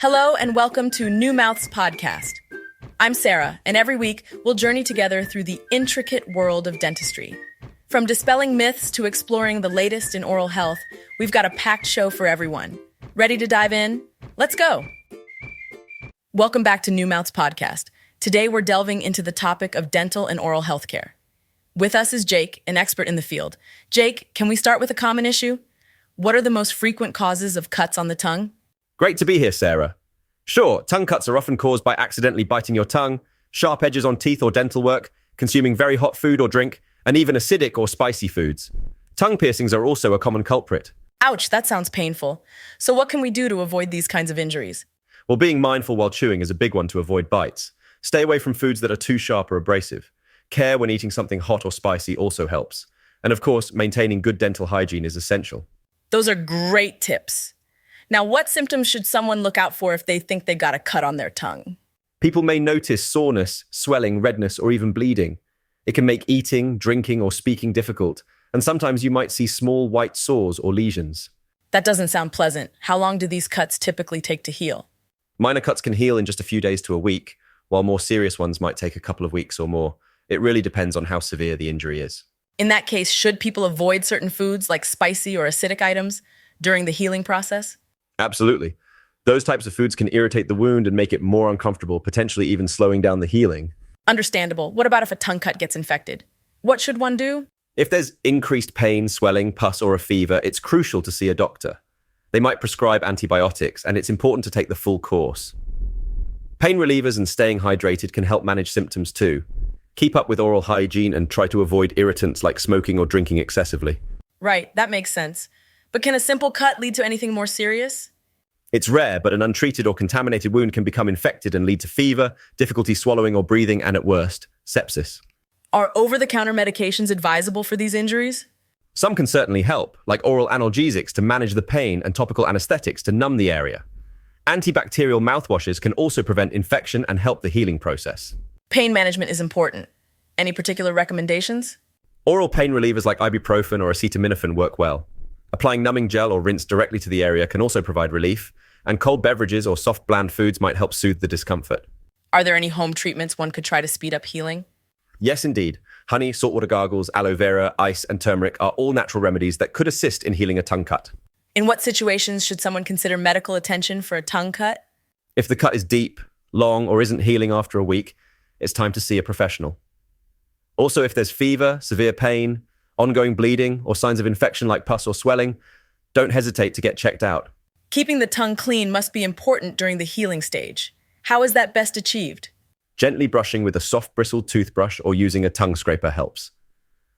Hello and welcome to New Mouths Podcast. I'm Sarah, and every week we'll journey together through the intricate world of dentistry. From dispelling myths to exploring the latest in oral health, we've got a packed show for everyone. Ready to dive in? Let's go! Welcome back to New Mouths Podcast. Today we're delving into the topic of dental and oral health care. With us is Jake, an expert in the field. Jake, can we start with a common issue? What are the most frequent causes of cuts on the tongue? Great to be here, Sarah. Sure, tongue cuts are often caused by accidentally biting your tongue, sharp edges on teeth or dental work, consuming very hot food or drink, and even acidic or spicy foods. Tongue piercings are also a common culprit. Ouch, that sounds painful. So what can we do to avoid these kinds of injuries? Well, being mindful while chewing is a big one to avoid bites. Stay away from foods that are too sharp or abrasive. Care when eating something hot or spicy also helps. And of course, maintaining good dental hygiene is essential. Those are great tips. Now, what symptoms should someone look out for if they think they got a cut on their tongue? People may notice soreness, swelling, redness, or even bleeding. It can make eating, drinking, or speaking difficult, and sometimes you might see small white sores or lesions. That doesn't sound pleasant. How long do these cuts typically take to heal? Minor cuts can heal in just a few days to a week, while more serious ones might take a couple of weeks or more. It really depends on how severe the injury is. In that case, should people avoid certain foods like spicy or acidic items during the healing process? Absolutely. Those types of foods can irritate the wound and make it more uncomfortable, potentially even slowing down the healing. Understandable. What about if a tongue cut gets infected? What should one do? If there's increased pain, swelling, pus, or a fever, it's crucial to see a doctor. They might prescribe antibiotics, and it's important to take the full course. Pain relievers and staying hydrated can help manage symptoms too. Keep up with oral hygiene and try to avoid irritants like smoking or drinking excessively. Right, that makes sense. But can a simple cut lead to anything more serious? It's rare, but an untreated or contaminated wound can become infected and lead to fever, difficulty swallowing or breathing, and at worst, sepsis. Are over-the-counter medications advisable for these injuries? Some can certainly help, like oral analgesics to manage the pain and topical anesthetics to numb the area. Antibacterial mouthwashes can also prevent infection and help the healing process. Pain management is important. Any particular recommendations? Oral pain relievers like ibuprofen or acetaminophen work well. Applying numbing gel or rinse directly to the area can also provide relief, and cold beverages or soft bland foods might help soothe the discomfort. Are there any home treatments one could try to speed up healing? Yes, indeed. Honey, saltwater gargles, aloe vera, ice, and turmeric are all natural remedies that could assist in healing a tongue cut. In what situations should someone consider medical attention for a tongue cut? If the cut is deep, long, or isn't healing after a week, it's time to see a professional. Also, if there's fever, severe pain, ongoing bleeding, or signs of infection like pus or swelling, don't hesitate to get checked out. Keeping the tongue clean must be important during the healing stage. How is that best achieved? Gently brushing with a soft bristled toothbrush or using a tongue scraper helps.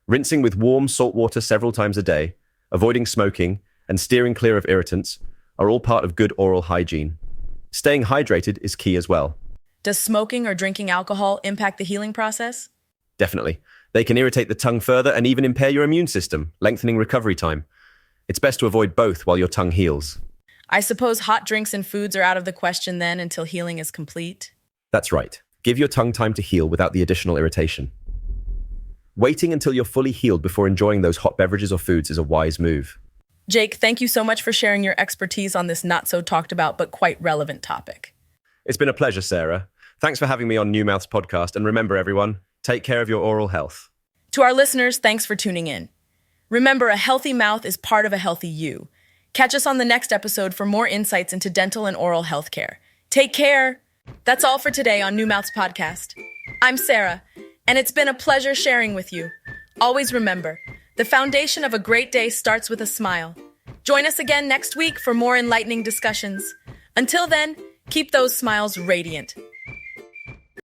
Rinsing with warm salt water several times a day, avoiding smoking, and steering clear of irritants are all part of good oral hygiene. Staying hydrated is key as well. Does smoking or drinking alcohol impact the healing process? Definitely. They can irritate the tongue further and even impair your immune system, lengthening recovery time. It's best to avoid both while your tongue heals. I suppose hot drinks and foods are out of the question then until healing is complete? That's right. Give your tongue time to heal without the additional irritation. Waiting until you're fully healed before enjoying those hot beverages or foods is a wise move. Jake, thank you so much for sharing your expertise on this not so talked about but quite relevant topic. It's been a pleasure, Sarah. Thanks for having me on New Mouths Podcast, and remember everyone, take care of your oral health. To our listeners, thanks for tuning in. Remember, a healthy mouth is part of a healthy you. Catch us on the next episode for more insights into dental and oral health care. Take care. That's all for today on New Mouths Podcast. I'm Sarah, and it's been a pleasure sharing with you. Always remember, the foundation of a great day starts with a smile. Join us again next week for more enlightening discussions. Until then, keep those smiles radiant.